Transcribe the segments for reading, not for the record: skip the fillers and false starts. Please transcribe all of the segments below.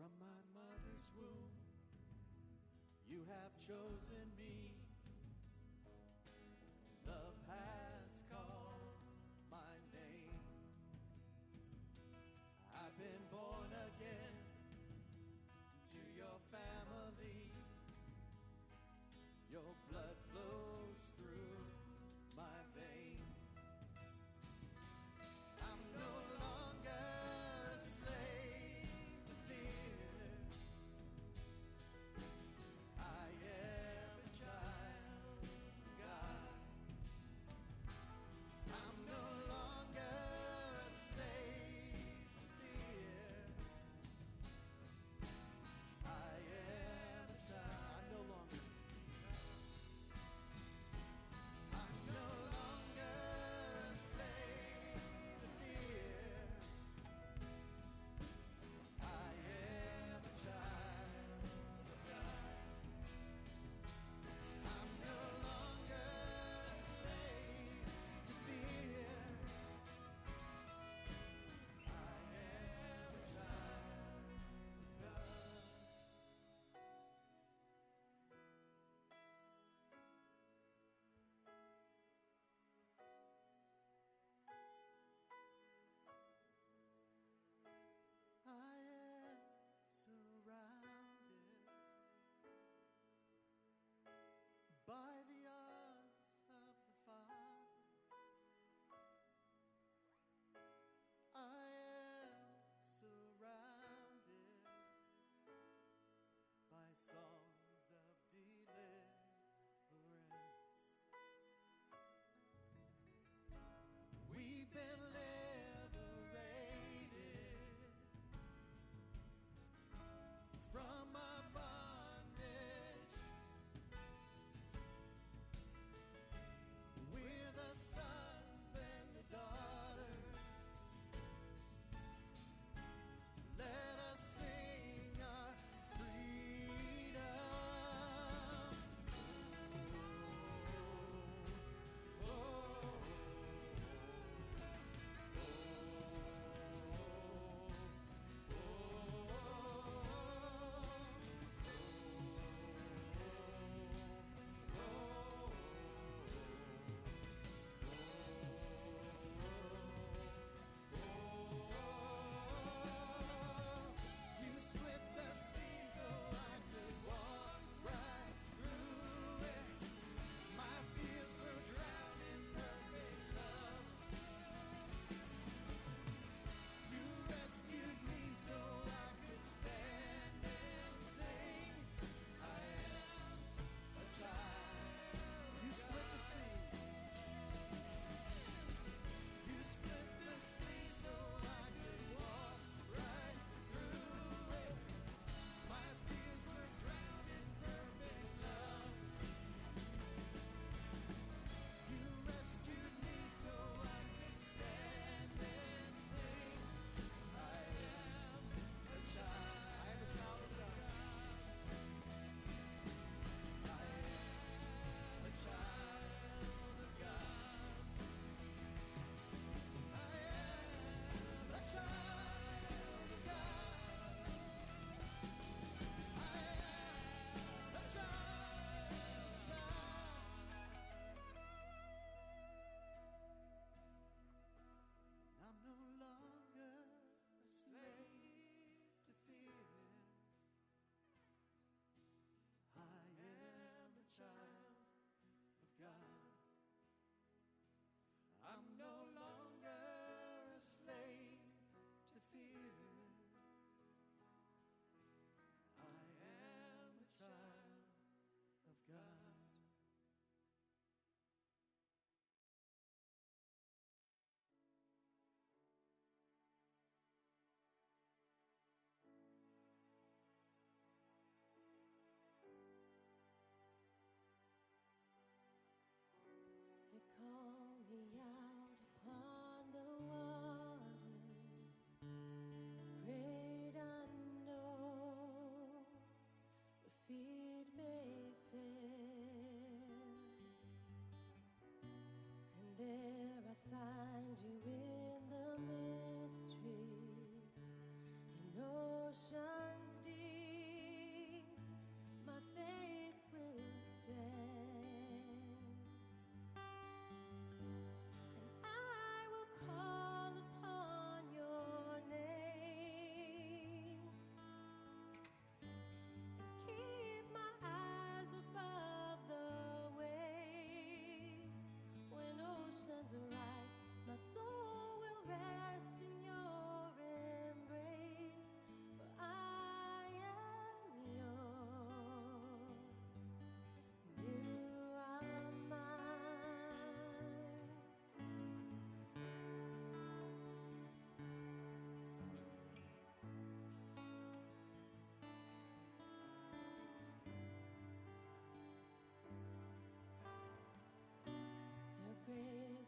From my mother's womb, you have chosen me. Love has called my name. I've been born again to your family. Your blood flows through my veins. I'm no longer a slave to fear. I am a child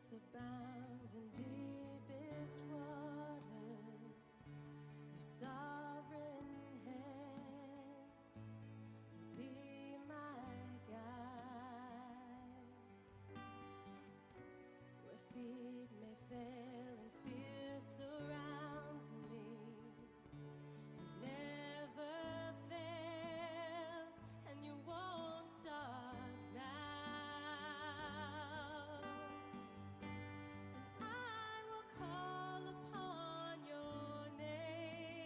Grace abounds in deepest waters. Your sovereign hand will be my guide. Where feet may fail and fear surrounds me, you've never failed, and you won't start now. And I will call upon your name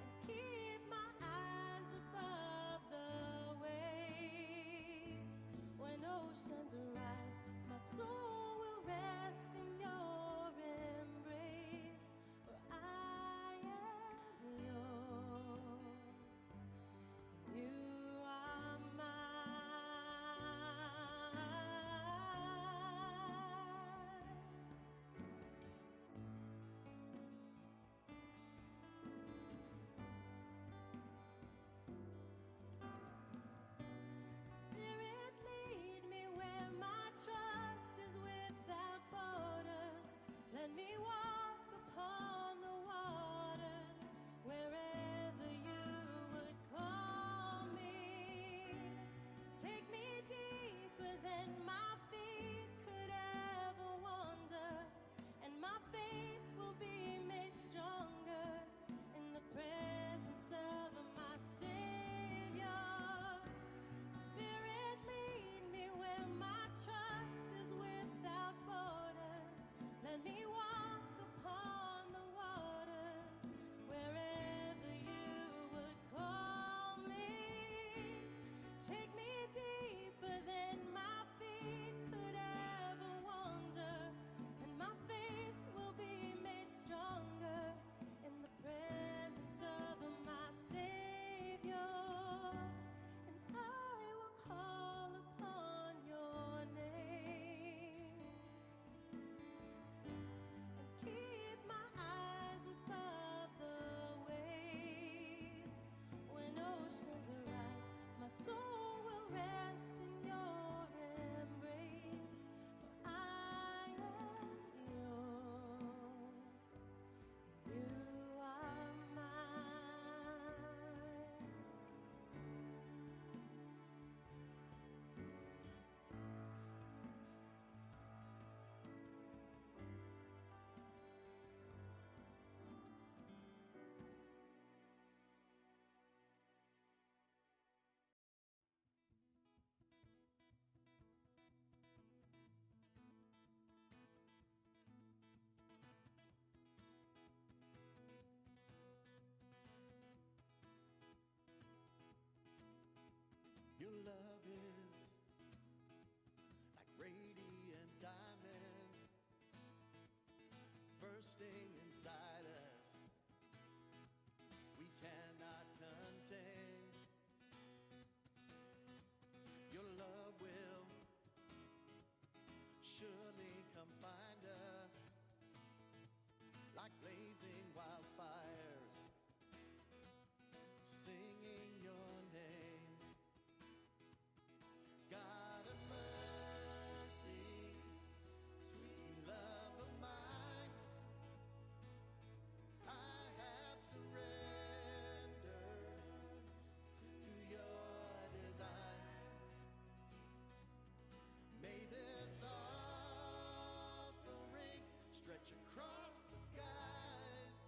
and keep my eyes above the waves. When oceans rise, my soul will rest in your embrace, for I am yours and you are mine. Spirit, lead me where my trust is without borders. Let me walk upon the waters wherever you would call me. Take me deeper than my feet could ever wander, and my faith will be made stronger in the presence of my Savior. Spirit, lead me where my trust is without borders. Let me walk upon the waters wherever you would call me. Take me deeper than my feet could ever wander, and my faith will be made stronger in the presence of my Savior. And I will call upon your name and keep my eyes above the waves. When oceans arise, my soul will rest in your embrace, for I am yours and you are mine. Your love is like radiant diamonds bursting inside us. We cannot contain. Your love will surely come find us like blazing wildfires, singing your name. God of mercy, sweet love of mine, I have surrendered to your design. May this offering stretch across the skies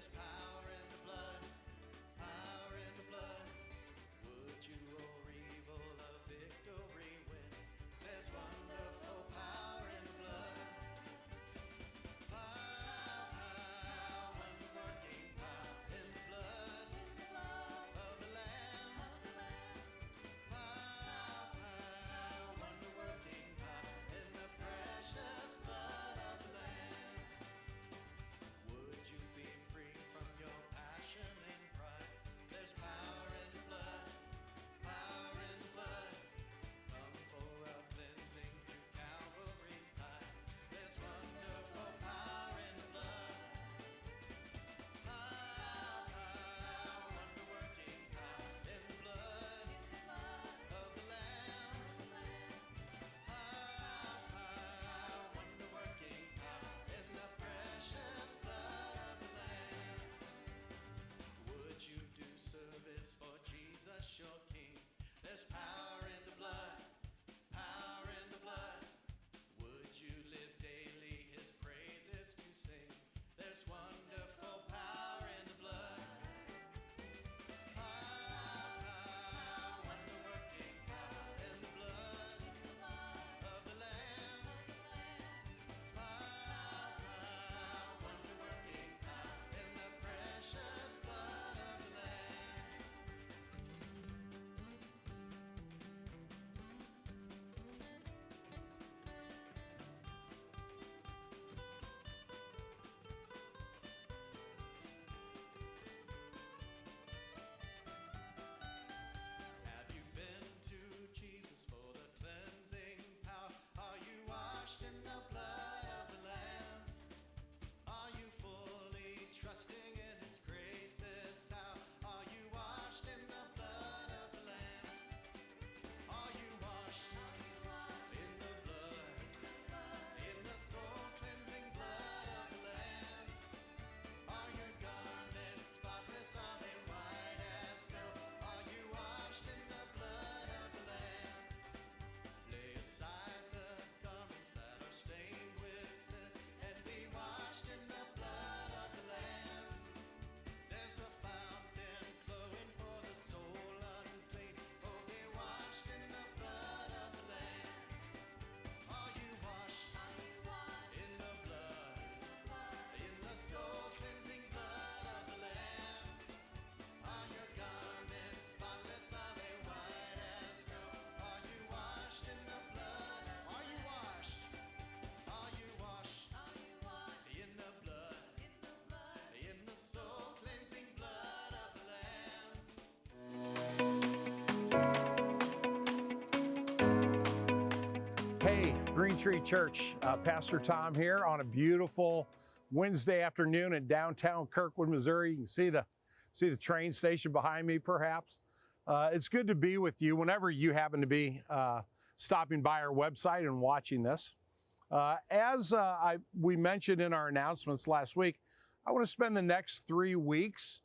There's power in the blood, power in the blood. Would you o'er evil a victory win? There's wonderful power in the blood. Power, wonder-working power in the blood of the Lamb. Power, wonder-working power in the precious blood of the Lamb. Would you be free from your passion and pride? There's power in the blood, power in the blood. Come for a cleansing to Calvary's tide. There's wonderful power in the blood. Power, wonder-working power in the blood of the Lamb. Power, wonder-working power in the precious blood of the Lamb. Would you do service for Jesus, your King? There's power in the blood, power in the blood. Would you live daily his praises to sing? There's wonderful power in the blood. Power, wonder-working power in the blood of the Lamb. Power, wonder-working power in the precious blood of the Lamb. Have you been to Jesus for the cleansing power? Are you washed in the blood of the Lamb? Are you fully trusting in his grace this hour? Are you washed in the blood of the Lamb? Are you washed in the blood, in the soul cleansing blood of the Lamb? Are your garments spotless? Are they white as snow? Are you washed in the blood of the Lamb? Lay aside the garments that are stained with sin and be washed in the blood of the Lamb. There's a fountain flowing for the soul unclean. Oh, be washed in the blood of the Lamb. Are you washed in the blood, in the soul cleansing blood of the Lamb? Are your garments spotless? Are they white as snow? Are you washed in the blood? Are you washed? Are you washed in the blood, in the soul cleansing blood of the Lamb? Hey, Green Tree Church, Pastor Tom here on a beautiful Wednesday afternoon in downtown Kirkwood, Missouri. You can see the train station behind me, perhaps. It's good to be with you whenever you happen to be stopping by our website and watching this. As we mentioned in our announcements last week, I want to spend the next 3 weeks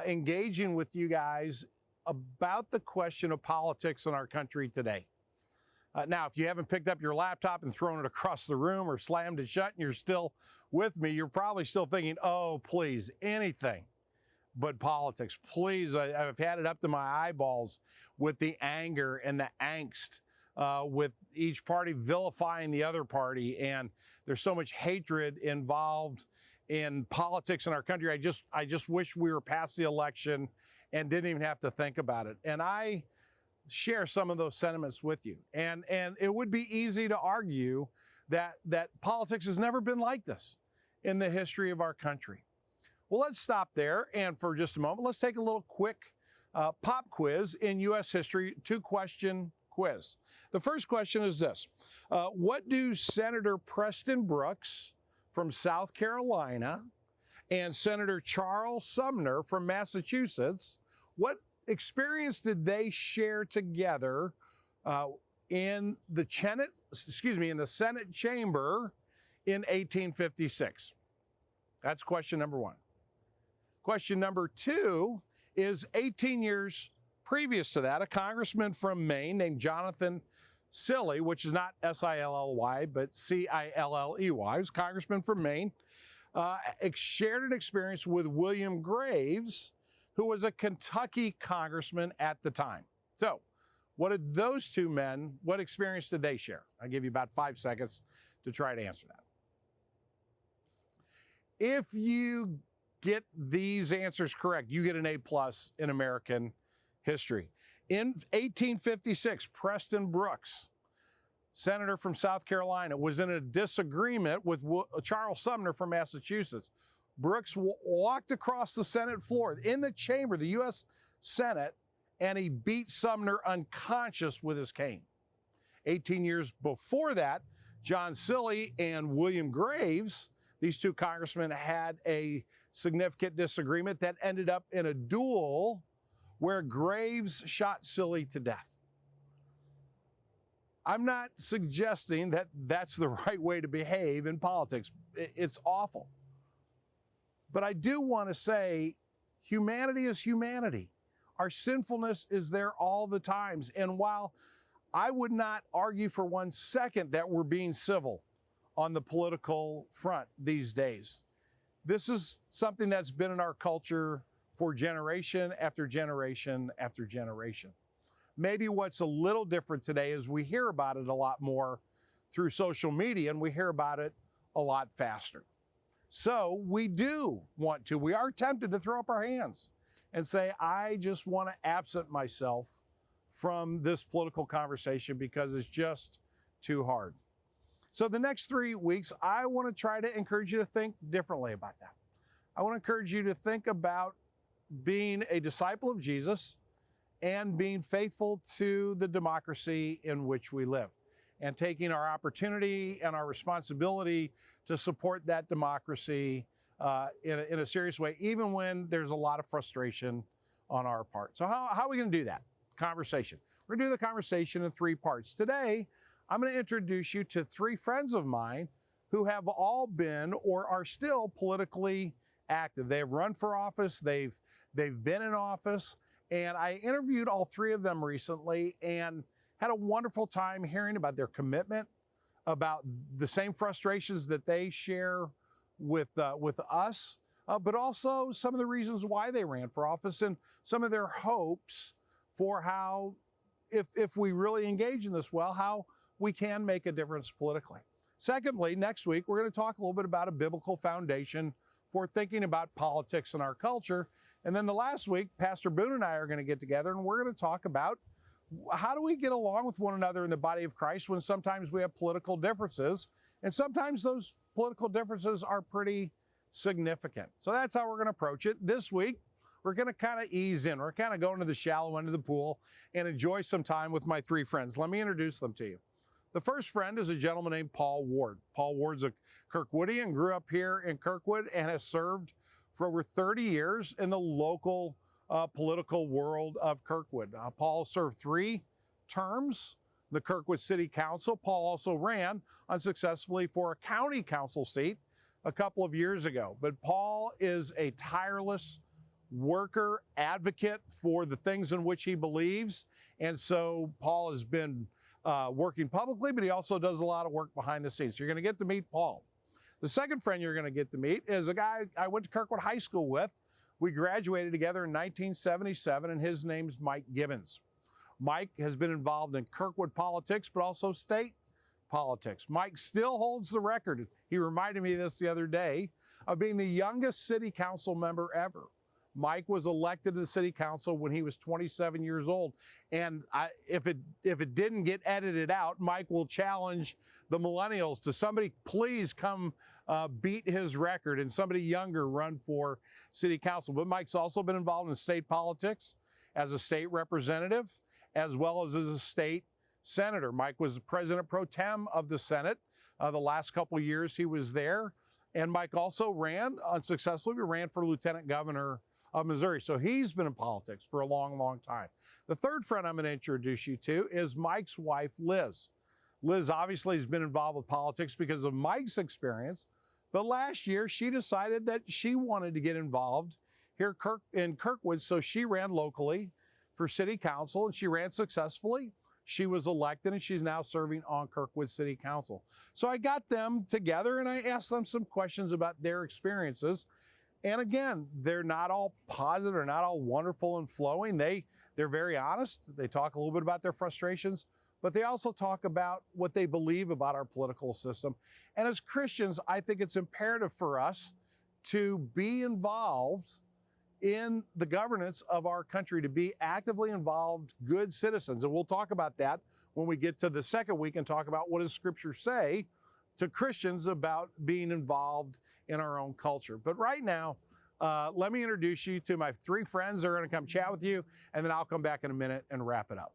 engaging with you guys about the question of politics in our country today. Now, if you haven't picked up your laptop and thrown it across the room or slammed it shut and you're still with me, you're probably still thinking, oh, please, anything but politics. Please, I've had it up to my eyeballs with the anger and the angst with each party vilifying the other party. And there's so much hatred involved in politics in our country. I just wish we were past the election and didn't even have to think about it. And I share some of those sentiments with you. And it would be easy to argue that politics has never been like this in the history of our country. Well, let's stop there. And for just a moment, let's take a little quick pop quiz in U.S. history, 2-question quiz. The first question is this. What do Senator Preston Brooks from South Carolina and Senator Charles Sumner from Massachusetts, what experience did they share together in the Senate chamber in 1856? That's question number one. Question number two is 18 years previous to that, a congressman from Maine named Jonathan Cilley, which is not S-I-L-L-Y, but C-I-L-L-E-Y, was a congressman from Maine, shared an experience with William Graves, who was a Kentucky congressman at the time. So, what did those two men, what experience did they share? I'll give you about 5 seconds to try to answer that. If you get these answers correct, you get an A+ in American history. In 1856, Preston Brooks, senator from South Carolina, was in a disagreement with Charles Sumner from Massachusetts. Brooks walked across the Senate floor in the chamber, the U.S. Senate, and he beat Sumner unconscious with his cane. 18 years before that, John Cilley and William Graves, these two congressmen, had a significant disagreement that ended up in a duel where Graves shot Cilley to death. I'm not suggesting that that's the right way to behave in politics. It's awful. But I do want to say humanity is humanity. Our sinfulness is there all the times. And while I would not argue for 1 second that we're being civil on the political front these days, this is something that's been in our culture for generation after generation after generation. Maybe what's a little different today is we hear about it a lot more through social media, and we hear about it a lot faster. So we are tempted to throw up our hands and say, I just want to absent myself from this political conversation because it's just too hard. So the next 3 weeks, I want to try to encourage you to think differently about that. I want to encourage you to think about being a disciple of Jesus and being faithful to the democracy in which we live, and taking our opportunity and our responsibility to support that democracy in a serious way, even when there's a lot of frustration on our part. So how are we going to do that? Conversation. We're going to do the conversation in 3 parts. Today, I'm going to introduce you to 3 friends of mine who have all been or are still politically active. They have run for office, they've been in office, and I interviewed all 3 of them recently and had a wonderful time hearing about their commitment, about the same frustrations that they share with us, but also some of the reasons why they ran for office and some of their hopes for how, if we really engage in this well, how we can make a difference politically. Secondly, next week, we're going to talk a little bit about a biblical foundation for thinking about politics in our culture. And then the last week, Pastor Boone and I are going to get together and we're going to talk about how do we get along with one another in the body of Christ when sometimes we have political differences, and sometimes those political differences are pretty significant. So that's how we're going to approach it. This week, we're going to kind of ease in. We're kind of going to the shallow end of the pool and enjoy some time with my 3 friends. Let me introduce them to you. The first friend is a gentleman named Paul Ward. Paul Ward's a Kirkwoodian, grew up here in Kirkwood, and has served for over 30 years in the local political world of Kirkwood. Paul served 3 terms in the Kirkwood City Council. Paul also ran unsuccessfully for a county council seat a couple of years ago. But Paul is a tireless worker, advocate for the things in which he believes. And so Paul has been working publicly, but he also does a lot of work behind the scenes. So you're going to get to meet Paul. The second friend you're going to get to meet is a guy I went to Kirkwood High School with. We graduated together in 1977, and his name's Mike Gibbons. Mike has been involved in Kirkwood politics, but also state politics. Mike still holds the record. He reminded me of this the other day, of being the youngest city council member ever. Mike was elected to the city council when he was 27 years old. And if it didn't get edited out, Mike will challenge the millennials to somebody please come beat his record and somebody younger run for city council. But Mike's also been involved in state politics as a state representative, as well as a state senator. Mike was the president pro tem of the Senate. The last couple of years he was there. And Mike also ran unsuccessfully, for lieutenant governor of Missouri. So he's been in politics for a long, long time. The third friend I'm going to introduce you to is Mike's wife, Liz. Liz obviously has been involved with politics because of Mike's experience, but last year she decided that she wanted to get involved here in Kirkwood, so she ran locally for city council, and she ran successfully. she was elected and she's now serving on Kirkwood City Council. So I got them together and I asked them some questions about their experiences. And again, they're not all positive, they're not all wonderful and flowing. They're very honest. They talk a little bit about their frustrations, but they also talk about what they believe about our political system. And as Christians, I think it's imperative for us to be involved in the governance of our country, to be actively involved, good citizens. And we'll talk about that when we get to the second week and talk about what does Scripture say to Christians about being involved in our own culture. But right now, let me introduce you to my three friends that are going to come chat with you, and then I'll come back in a minute and wrap it up.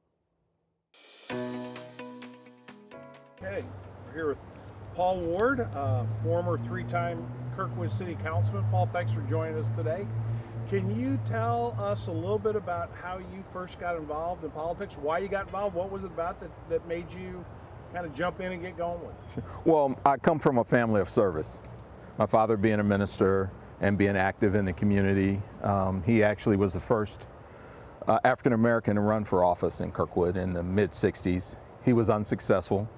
Okay, we're here with Paul Ward, former three-time Kirkwood City Councilman. Paul, thanks for joining us today. Can you tell us a little bit about how you first got involved in politics, why you got involved, what was it about that made you kind of jump in and get going with it? Well, I come from a family of service. My father being a minister and being active in the community. He actually was the first African American to run for office in Kirkwood in the mid-'60s. He was unsuccessful,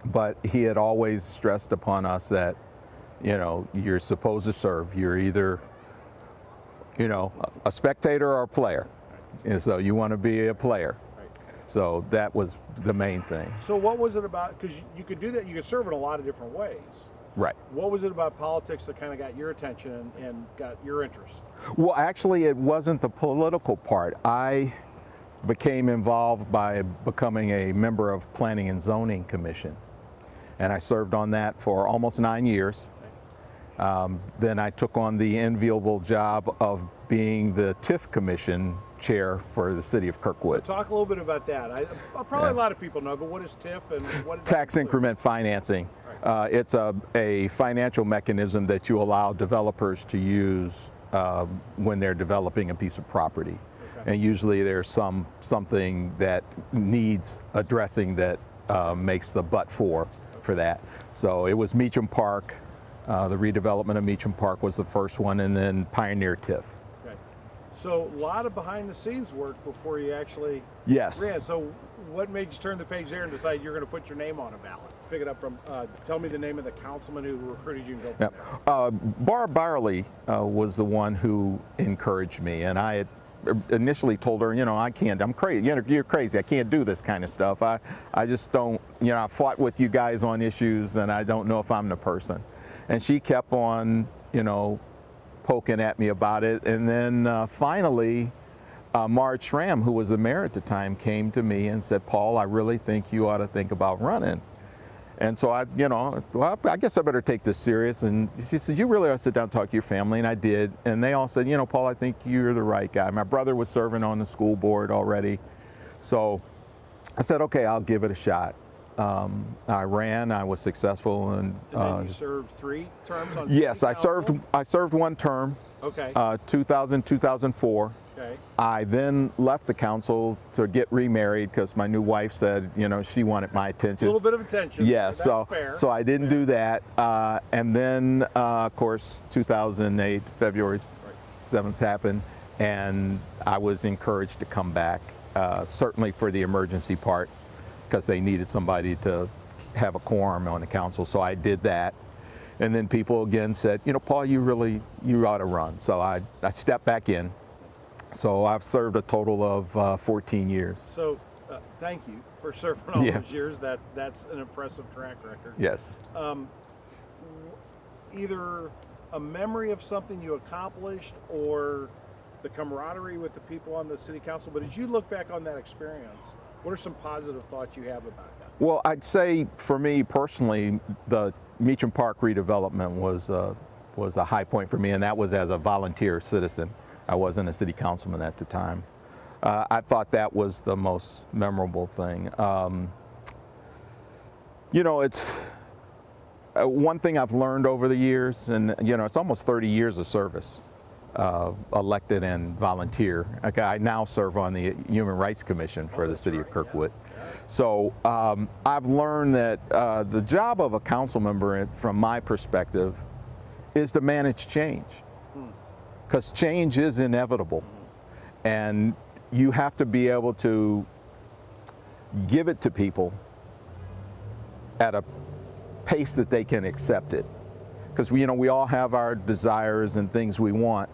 but he had always stressed upon us that, you know, you're supposed to serve. You're either, you know, a spectator or a player. And so you want to be a player. So that was the main thing. So what was it about, because you could do that, you could serve in a lot of different ways. Right. What was it about politics that kind of got your attention and got your interest? Well, actually, it wasn't the political part. I became involved by becoming a member of Planning and Zoning Commission. And I served on that for almost 9 years. Then I took on the enviable job of being the TIF Commission chair for the city of Kirkwood. So talk a little bit about that. Probably a lot of people know, but what is TIF and what is Tax increment financing. It's a financial mechanism that you allow developers to use when they're developing a piece of property. Okay. And usually there's something that needs addressing that makes the but for that. So it was Meacham Park. The redevelopment of Meacham Park was the first one, and then Pioneer TIF. Okay. So a lot of behind the scenes work before you actually Yes. ran. So what made you turn the page there and decide you're going to put your name on a ballot? Pick it up from, tell me the name of the councilman who recruited you and go from there. Barb Byerly was the one who encouraged me, and I had initially told her, you know, I can't, I'm crazy, you know, you're crazy, I can't do this kind of stuff. I just don't, you know, I fought with you guys on issues and I don't know if I'm the person. And she kept on, you know, poking at me about it. And then finally, Marge Schramm, who was the mayor at the time, came to me and said, Paul, I really think you ought to think about running. And so I, you know, well, I guess I better take this serious. And she said, you really ought to sit down and talk to your family. And I did. And they all said, you know, Paul, I think you're the right guy. My brother was serving on the school board already. So I said, okay, I'll give it a shot. I ran, I was successful. And then you served 3 terms on Yes, city council? I served 1 term. Okay. 2000, 2004. Okay. I then left the council to get remarried because my new wife said, you know, she wanted my attention. A little bit of attention. Yes, That's fair. so I didn't do that. And then, of course, 2008, February 7th happened, and I was encouraged to come back, certainly for the emergency part, because they needed somebody to have a quorum on the council, so I did that. And then people again said, you know, Paul, you ought to run. So I stepped back in. So I've served a total of 14 years. So thank you for serving all those years. That's an impressive track record. Yes. Either a memory of something you accomplished or the camaraderie with the people on the city council. But as you look back on that experience, what are some positive thoughts you have about that? Well, I'd say for me personally, the Meacham Park redevelopment was a high point for me, and that was as a volunteer citizen. I wasn't a city councilman at the time. I thought that was the most memorable thing. You know, it's one thing I've learned over the years, and you know, it's almost 30 years of service, elected and volunteer. I now serve on the Human Rights Commission for the city of Kirkwood. So I've learned that the job of a council member, from my perspective, is to manage change. Because change is inevitable, and you have to be able to give it to people at a pace that they can accept it. Because we all have our desires and things we want.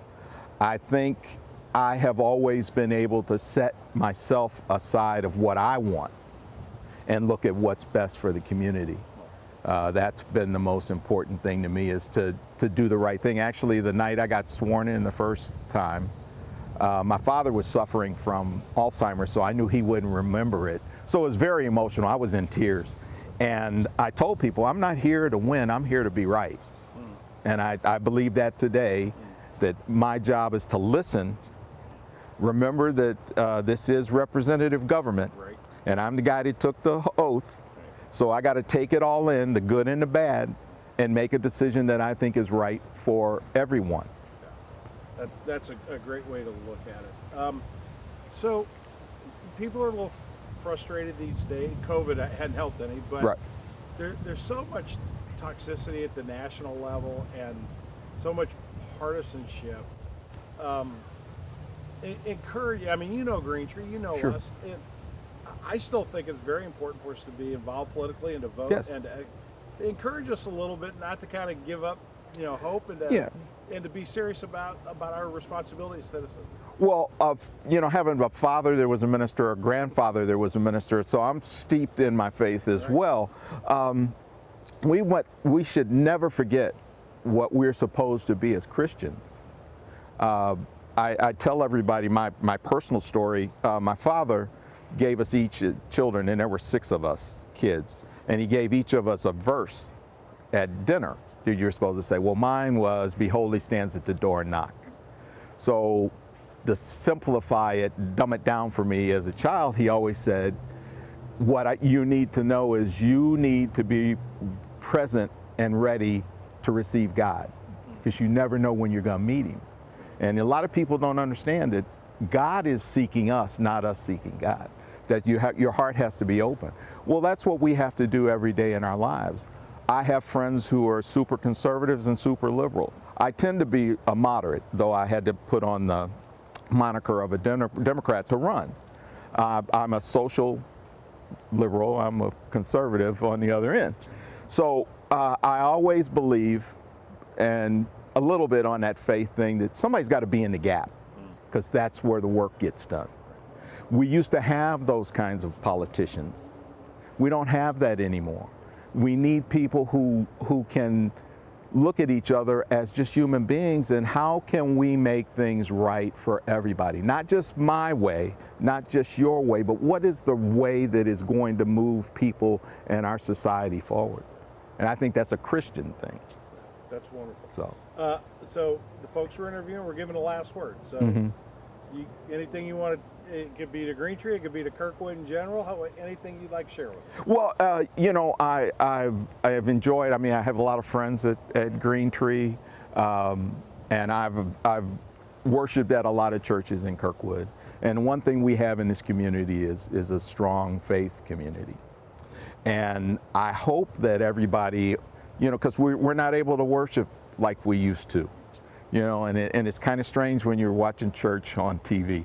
I think I have always been able to set myself aside of what I want and look at what's best for the community. That's been the most important thing to me, is to do the right thing. Actually, the night I got sworn in the first time, my father was suffering from Alzheimer's, so I knew he wouldn't remember it. So it was very emotional. I was in tears. And I told people, I'm not here to win, I'm here to be right. And I believe that today, that my job is to listen, remember that this is representative government, and I'm the guy that took the oath, so I got to take it all in, the good and the bad, and make a decision that I think is right for everyone. That's a great way to look at it. So people are a little frustrated these days. COVID hadn't helped any, but there's so much toxicity at the national level and so much partisanship. Encourage, I mean, you know Green Tree, you know us. I still think it's very important for us to be involved politically and to vote and to encourage us a little bit, not to kind of give up, hope, and to be serious about our responsibility as citizens. Well, having a father that was a minister, a grandfather that was a minister, so I'm steeped in my faith as well. We should never forget what we're supposed to be as Christians. I tell everybody my personal story. My father gave us each children, and there were 6 of us kids, and he gave each of us a verse at dinner. You're supposed to say, well, mine was, behold, he stands at the door and knock. So to simplify it, dumb it down for me as a child, he always said, you need to know is you need to be present and ready to receive God, because you never know when you're going to meet him. And a lot of people don't understand that God is seeking us, not us seeking God, that your heart has to be open. Well, that's what we have to do every day in our lives. I have friends who are super conservatives and super liberal. I tend to be a moderate, though I had to put on the moniker of a Democrat to run. I'm a social liberal, I'm a conservative on the other end. So I always believe, and a little bit on that faith thing, that somebody's got to be in the gap, because that's where the work gets done. We used to have those kinds of politicians. We don't have that anymore. We need people who can look at each other as just human beings, and how can we make things right for everybody? Not just my way, not just your way, but what is the way that is going to move people and our society forward? And I think that's a Christian thing. That's wonderful. So the folks we're interviewing, we're giving the last word. So anything you want to, it could be to Green Tree, it could be to Kirkwood in general, anything you'd like to share with us? Well, I have enjoyed, I have a lot of friends at Green Tree, and I've worshiped at a lot of churches in Kirkwood. And one thing we have in this community is a strong faith community. And I hope that everybody, because we're not able to worship like we used to, and it's kind of strange when you're watching church on TV.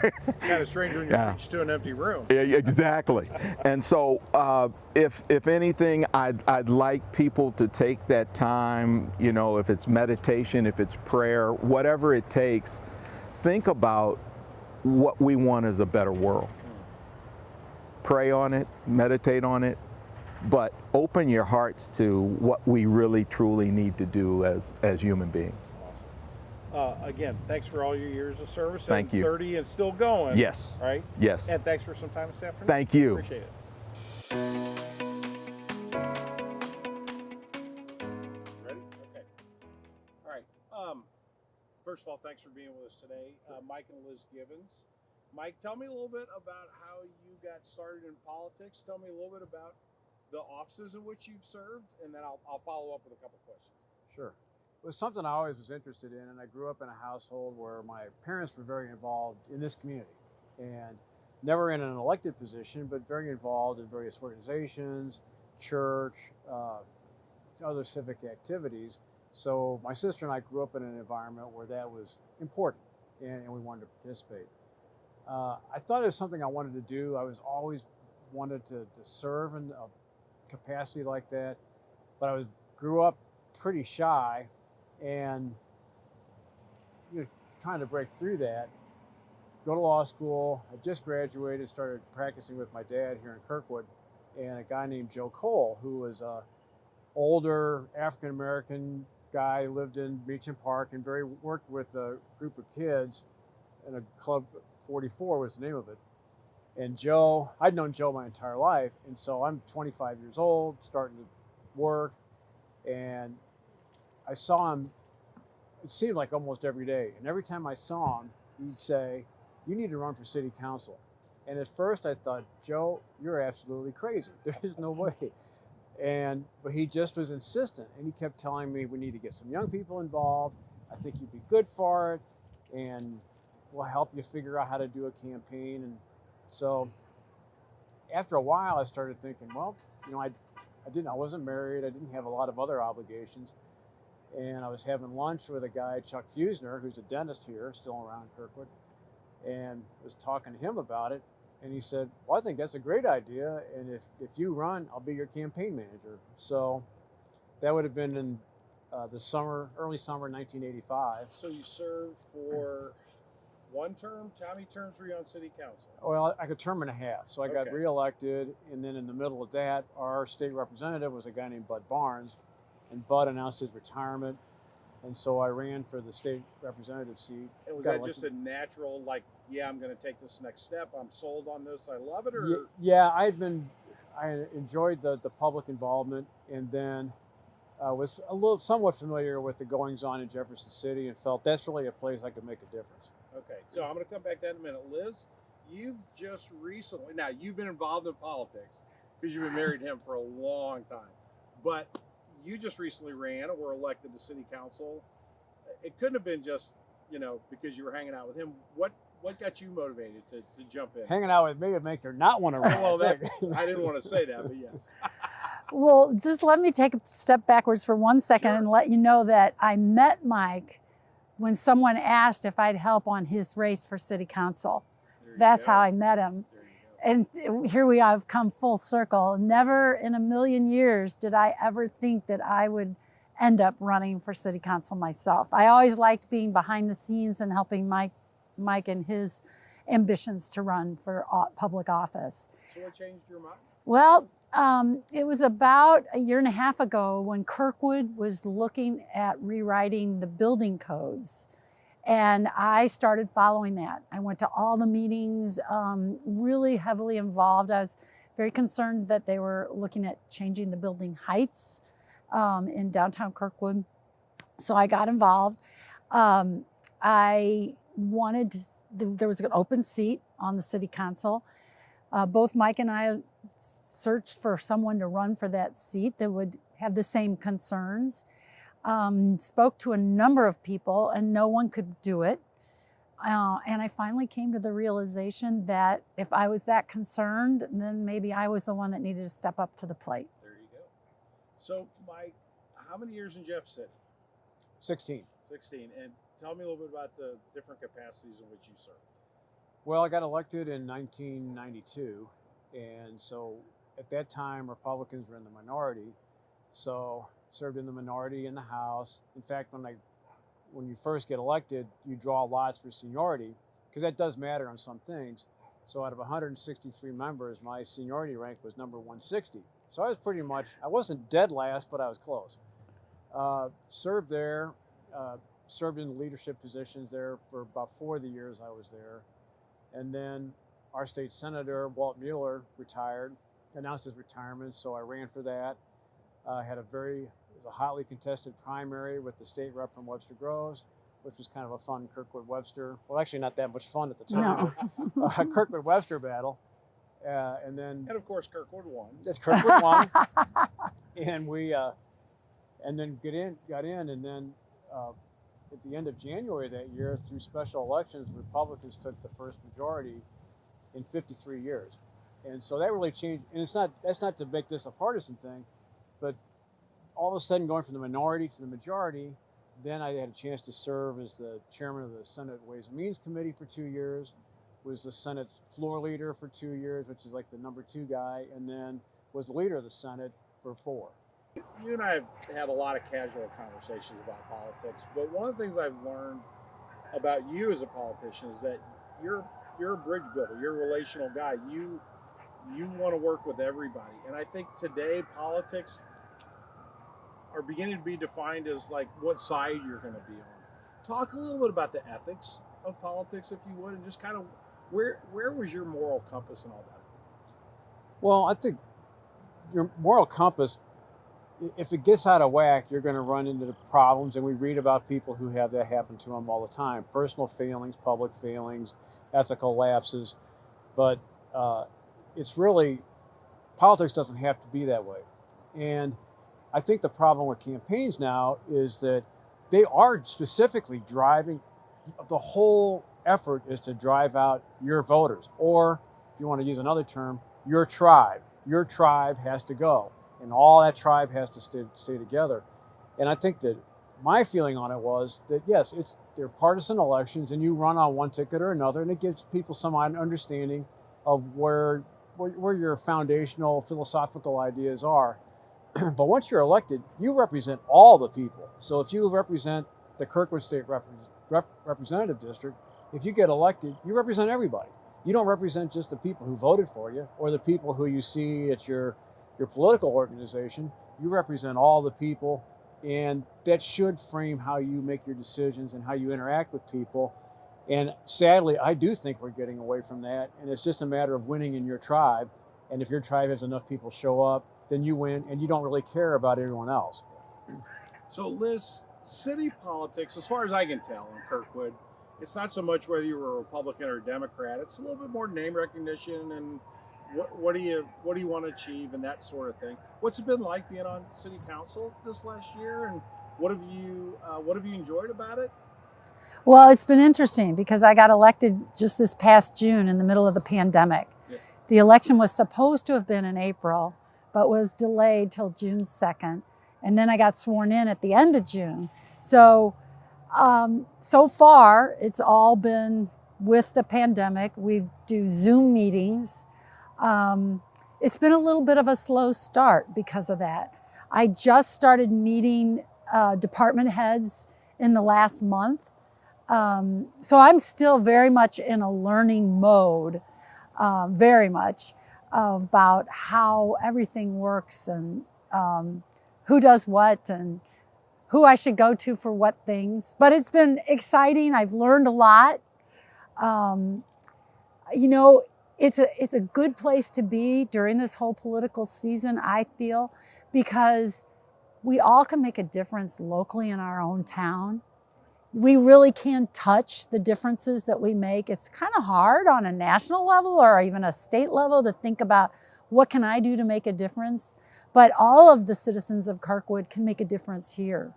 It's kind of strange when you preach to an empty room. Yeah, exactly. And so if anything, I'd like people to take that time, if it's meditation, if it's prayer, whatever it takes, think about what we want as a better world. Pray on it, meditate on it, but open your hearts to what we really truly need to do as human beings. Again, thanks for all your years of service. Thank you. 30 and still going. Yes. Right? Yes. And thanks for some time this afternoon. Thank you. Appreciate it. Ready? Okay. All right. First of all, thanks for being with us today. Mike and Liz Gibbons. Mike, tell me a little bit about how you got started in politics. Tell me a little bit about the offices in which you've served, and then I'll follow up with a couple questions. Sure. It was something I always was interested in, and I grew up in a household where my parents were very involved in this community, and never in an elected position, but very involved in various organizations, church, other civic activities. So my sister and I grew up in an environment where that was important, and we wanted to participate. I thought it was something I wanted to do. I was always wanted to serve in a capacity like that, but I grew up pretty shy, and trying to break through that. Go to law school. I just graduated, started practicing with my dad here in Kirkwood, and a guy named Joe Cole, who was a older African American guy, lived in Meacham Park, and worked with a group of kids in a club. 44 was the name of it. And Joe, I'd known Joe my entire life, and so I'm 25 years old, starting to work, and I saw him, it seemed like almost every day. And every time I saw him, he'd say, "You need to run for city council." And at first I thought, "Joe, you're absolutely crazy. There's no way." But he just was insistent, and he kept telling me, "We need to get some young people involved. I think you'd be good for it, and we'll help you figure out how to do a campaign." And so after a while, I started thinking, well, I wasn't married. I didn't have a lot of other obligations. And I was having lunch with a guy, Chuck Fusner, who's a dentist here, still around Kirkwood, and was talking to him about it. And he said, "Well, I think that's a great idea. And if you run, I'll be your campaign manager." So that would have been in early summer 1985. So you served for one term? How many terms were you on city council? Well, I got a term and a half. So I got Okay. reelected. And then in the middle of that, our state representative was a guy named Bud Barnes. And Bud announced his retirement. And so I ran for the state representative seat. And was Got that just a natural, like, yeah, I'm going to take this next step. I'm sold on this. I love it. Or Yeah, I enjoyed the public involvement, and then was somewhat familiar with the goings on in Jefferson City, and felt that's really a place I could make a difference. Okay, so I'm going to come back to that in a minute. Liz, you've just recently, now you've been involved in politics because you've been married to him for a long time, but you just recently ran or were elected to city council. It couldn't have been just, because you were hanging out with him. What got you motivated to jump in? Hanging out with me would make her not want to run. Well, I didn't want to say that, but yes. Well, just let me take a step backwards for 1 second Sure. and let you know that I met Mike when someone asked if I'd help on his race for city council. There you That's go. how I met him. There you go. And here we have come full circle. Never in a million years did I ever think that I would end up running for city council myself. I always liked being behind the scenes and helping Mike and his ambitions to run for public office. So what changed your mind? Well, it was about a year and a half ago when Kirkwood was looking at rewriting the building codes. And I started following that. I went to all the meetings, really heavily involved. I was very concerned that they were looking at changing the building heights in downtown Kirkwood. So I got involved. I wanted to, there was an open seat on the city council. Both Mike and I searched for someone to run for that seat that would have the same concerns. Spoke to a number of people and no one could do it. And I finally came to the realization that if I was that concerned, then maybe I was the one that needed to step up to the plate. There you go. So, Mike, how many years in Jeff City? 16. 16. And tell me a little bit about the different capacities in which you served. Well, I got elected in 1992. And so at that time, Republicans were in the minority. So served in the minority in the House. In fact, when you first get elected, you draw lots for seniority, because that does matter on some things. So out of 163 members, my seniority rank was number 160. So I was I wasn't dead last, but I was close. Served there, served in leadership positions there for about 4 of the years I was there. And then our state senator, Walt Mueller, retired, announced his retirement, so I ran for that. Had it was a hotly contested primary with the state rep from Webster Groves, which was kind of a fun Kirkwood-Webster, well, actually not that much fun at the time, Kirkwood-Webster battle. And of course, Kirkwood won. Kirkwood won. And we, and then got in, and then at the end of January that year, through special elections, Republicans took the first majority in 53 years. And so that really changed, and that's not to make this a partisan thing, but all of a sudden going from the minority to the majority, then I had a chance to serve as the chairman of the Senate Ways and Means Committee for 2 years, was the Senate floor leader for 2 years, which is like the number 2 guy, and then was the leader of the Senate for 4. You and I have had a lot of casual conversations about politics, but one of the things I've learned about you as a politician is that you're a bridge builder. You're a relational guy. You want to work with everybody, and I think today politics are beginning to be defined as like what side you're going to be on. Talk a little bit about the ethics of politics, if you would, and just kind of where was your moral compass and all that? Well, I think your moral compass, if it gets out of whack, you're going to run into the problems, and we read about people who have that happen to them all the time. Personal failings, public failings, ethical lapses, but it's really, politics doesn't have to be that way. And I think the problem with campaigns now is that they are specifically driving, the whole effort is to drive out your voters, or if you want to use another term, your tribe. Your tribe has to go, and all that tribe has to stay together. And I think that my feeling on it was that, yes, they're partisan elections, and you run on one ticket or another, and it gives people some understanding of where your foundational philosophical ideas are. But once you're elected, you represent all the people. So if you represent the Kirkwood State Representative District, if you get elected, you represent everybody. You don't represent just the people who voted for you or the people who you see at your political organization. You represent all the people, and that should frame how you make your decisions and how you interact with people. And sadly, I do think we're getting away from that, and it's just a matter of winning in your tribe. And if your tribe has enough people show up, then you win, and you don't really care about everyone else. So, Liz, city politics, as far as I can tell in Kirkwood, it's not so much whether you were a Republican or a Democrat. It's a little bit more name recognition and what do you want to achieve and that sort of thing. What's it been like being on city council this last year, and what have you enjoyed about it? Well, it's been interesting because I got elected just this past June in the middle of the pandemic. Yeah. The election was supposed to have been in April, but was delayed till June 2nd. And then I got sworn in at the end of June. So, so far, it's all been with the pandemic. We do Zoom meetings. It's been a little bit of a slow start because of that. I just started meeting department heads in the last month. So I'm still very much in a learning mode, very much, about how everything works and who does what and who I should go to for what things. But it's been exciting. I've learned a lot. You know, it's a good place to be during this whole political season, I feel, because we all can make a difference locally in our own town. We really can touch the differences that we make. It's kind of hard on a national level or even a state level to think about what can I do to make a difference, but all of the citizens of Kirkwood can make a difference here.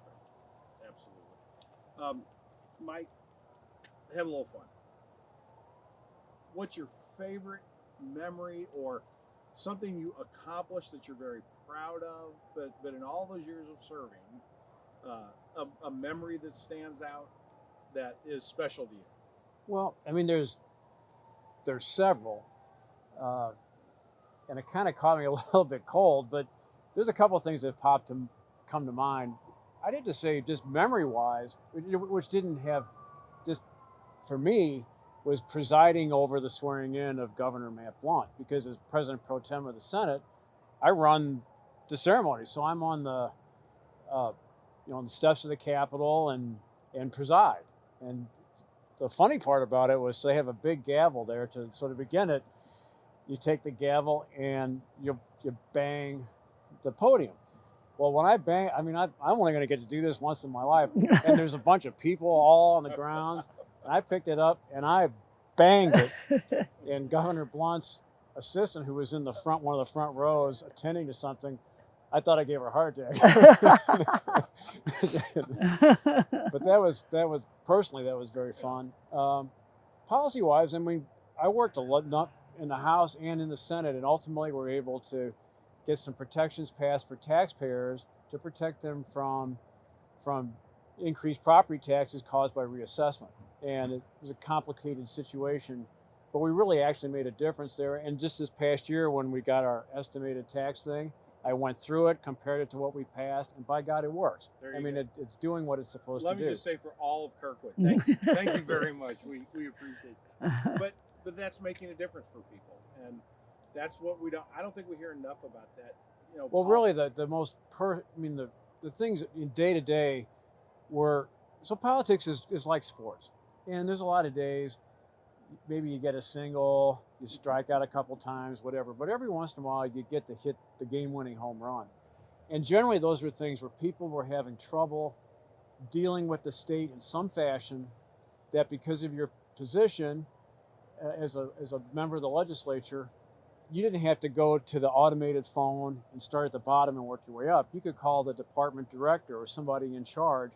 Absolutely. Mike, have a little fun. What's your favorite memory or something you accomplished that you're very proud of, but in all those years of serving, a memory that stands out that is special to you? Well, I mean, there's several, and it kind of caught me a little bit cold, but there's a couple of things that come to mind. I'd have to say, just memory-wise, which didn't have, just for me, was presiding over the swearing in of Governor Matt Blunt, because as President Pro Tem of the Senate, I run the ceremony, so I'm on the on the steps of the Capitol and preside. And the funny part about it was they have a big gavel there to begin it. You take the gavel and you bang the podium. Well, when I bang, I mean, I'm only going to get to do this once in my life, and there's a bunch of people all on the ground. And I picked it up and I banged it, and Governor Blunt's assistant, who was in the front, one of the front rows, attending to something, I thought I gave her a heart attack. But that was personally, that was very fun. Policy-wise, I mean, I worked a lot in the House and in the Senate, and ultimately were able to get some protections passed for taxpayers to protect them from increased property taxes caused by reassessment. And it was a complicated situation, but we really actually made a difference there. And just this past year when we got our estimated tax thing, I went through it, compared it to what we passed, and by God, it works. There I you mean, go. it's doing what it's supposed Let to me do. just say for all of Kirkwood, thank you very much. We appreciate that. But that's making a difference for people, and that's what I don't think we hear enough about that. You know, Well, really, the things in day to day so politics is like sports. And there's a lot of days, maybe you get a single, you strike out a couple times, whatever. But every once in a while, you get to hit the game-winning home run. And generally, those were things where people were having trouble dealing with the state in some fashion, that because of your position as a member of the legislature, you didn't have to go to the automated phone and start at the bottom and work your way up. You could call the department director or somebody in charge.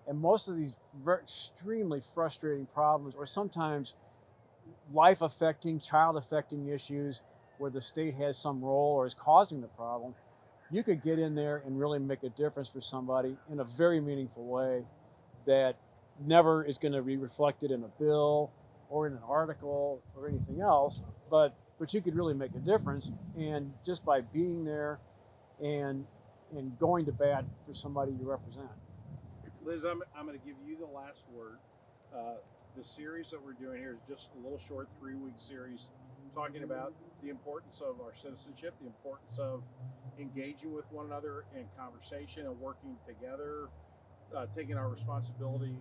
And most of these extremely frustrating problems, or sometimes life-affecting, child-affecting issues where the state has some role or is causing the problem, you could get in there and really make a difference for somebody in a very meaningful way that never is going to be reflected in a bill or in an article or anything else, but you could really make a difference. And just by being there and going to bat for somebody you represent. Liz, I'm going to give you the last word. The series that we're doing here is just a little short 3-week series talking about the importance of our citizenship, the importance of engaging with one another in conversation and working together, taking our responsibility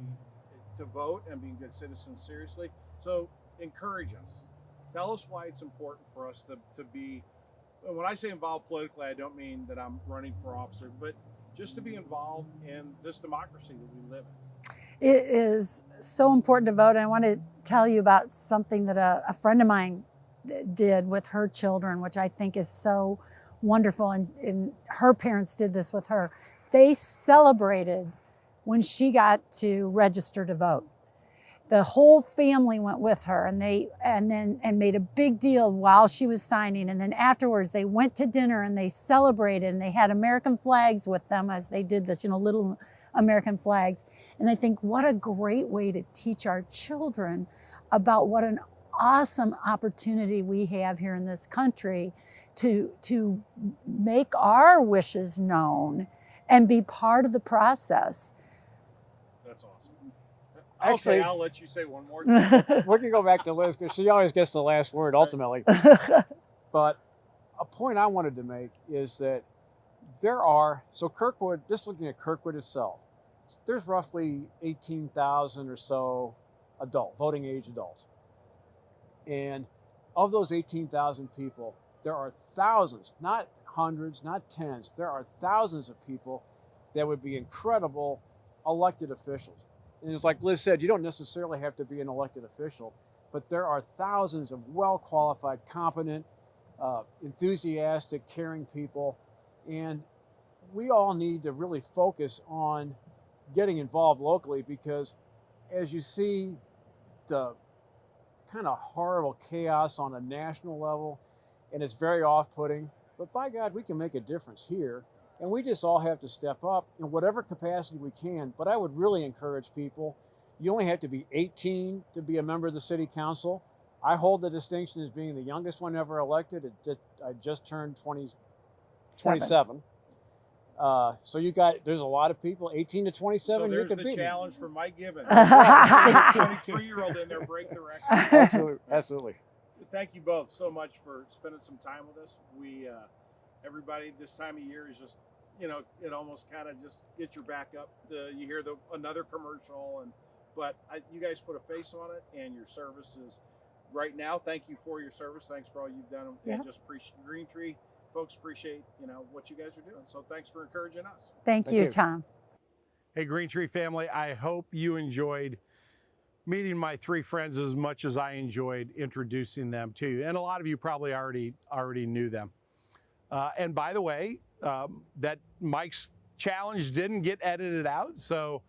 to vote and being good citizens seriously. So encourage us. Tell us why it's important for us to be, when I say involved politically, I don't mean that I'm running for office, but just to be involved in this democracy that we live in. It is so important to vote. And I want to tell you about something that a friend of mine did with her children, which I think is so wonderful. And her parents did this with her. They celebrated when she got to register to vote. The whole family went with her, and made a big deal while she was signing. And then afterwards, they went to dinner and they celebrated, and they had American flags with them as they did this, little American flags. And I think what a great way to teach our children about what an awesome opportunity we have here in this country to make our wishes known and be part of the process. That's awesome. Actually, okay, I'll let you say one more thing. We can go back to Liz because she always gets the last word ultimately. But a point I wanted to make is that so Kirkwood, just looking at Kirkwood itself, there's roughly 18,000 or so voting age adults. And of those 18,000 people, there are thousands, not hundreds, not tens, there are thousands of people that would be incredible elected officials. And it's like Liz said, you don't necessarily have to be an elected official, but there are thousands of well-qualified, competent, enthusiastic, caring people. And we all need to really focus on getting involved locally, because as you see the kind of horrible chaos on a national level, and it's very off-putting, but by God, we can make a difference here. And we just all have to step up in whatever capacity we can. But I would really encourage people, you only have to be 18 to be a member of the city council. I hold the distinction as being the youngest one ever elected. I just turned 27. So there's a lot of people, 18 to 27, so you there's could the beat me. challenge for Mike Gibbons. 23-year-old in there, break the record. Absolutely. Thank you both so much for spending some time with us. Everybody this time of year is just, it almost kind of just gets your back up. You hear another commercial, but you guys put a face on it, and your service is right now. Thank you for your service. Thanks for all you've done. Yeah. And just appreciate Green Tree folks, appreciate what you guys are doing. So thanks for encouraging us. Thank you, Tom. Hey, Green Tree family, I hope you enjoyed meeting my three friends as much as I enjoyed introducing them to you. And a lot of you probably already knew them. And by the way, that Mike's challenge didn't get edited out. So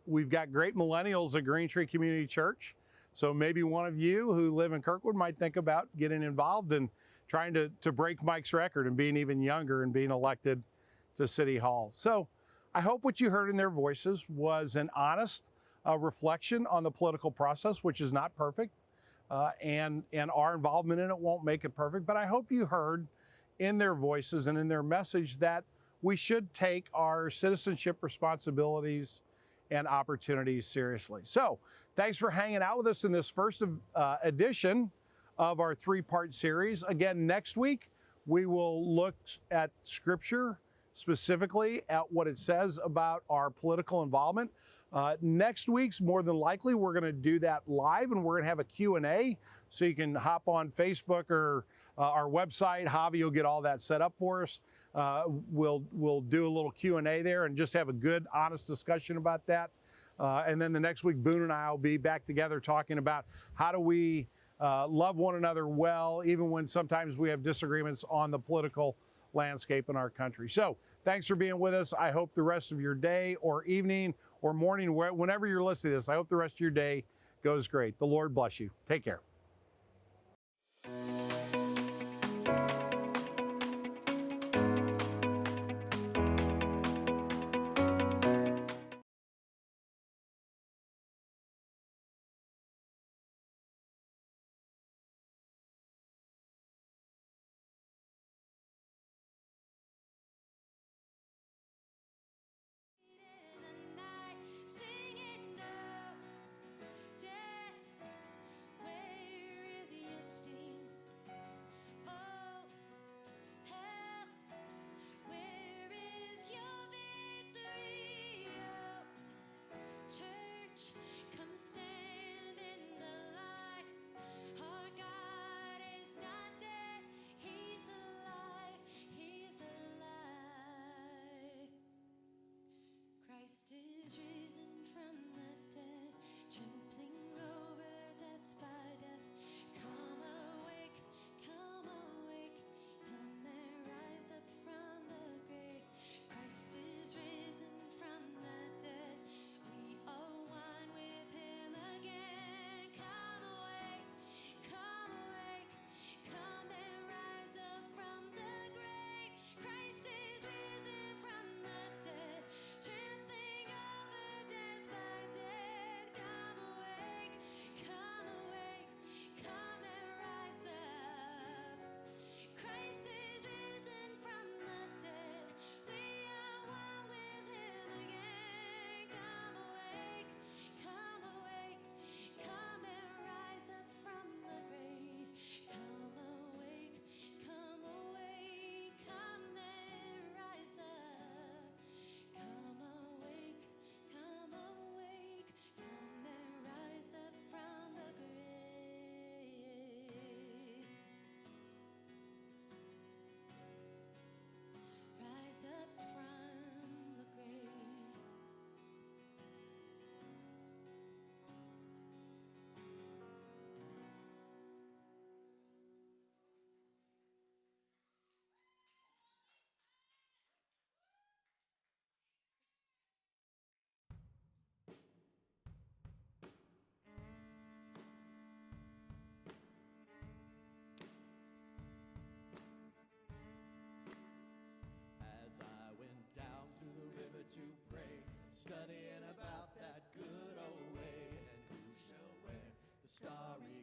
we've got great millennials at Green Tree Community Church. So maybe one of you who live in Kirkwood might think about getting involved and trying to break Mike's record and being even younger and being elected to City Hall. So I hope what you heard in their voices was an honest reflection on the political process, which is not perfect, and our involvement in it won't make it perfect. But I hope you heard in their voices and in their message that we should take our citizenship responsibilities and opportunities seriously. So thanks for hanging out with us in this first edition of our three-part series. Again, next week, we will look at Scripture, specifically at what it says about our political involvement. Next week's, more than likely, we're going to do that live, and we're going to have a Q&A, so you can hop on Facebook or our website. Javi will get all that set up for us. We'll do a little Q&A there and just have a good, honest discussion about that. And then the next week, Boone and I will be back together talking about how do we love one another well, even when sometimes we have disagreements on the political landscape in our country. So thanks for being with us. I hope the rest of your day or evening or morning, whenever you're listening to this, I hope the rest of your day goes great. The Lord bless you. Take care. In the night, singing no death. Where is your sting? Oh, hell, where is your victory? Oh, church, come stand in the light. Our God is not dead, He's alive, He's alive. Christ is risen from the dead, trampling over death by death. Come awake, come and rise up from the grave. Christ is risen from the dead, we are one with Him again. Come awake, come and rise up from the grave. Christ is risen from the dead, trampling over death by death. Come awake, come and rise up. Christ is risen from the dead, we are one with Him again. Come awake, come and rise up from the grave. Come awake, come and rise up. Come awake, come and rise up from the grave. Rise up from the grave. As I went down to the river to pray, studying about that good old way, and who shall wear the starry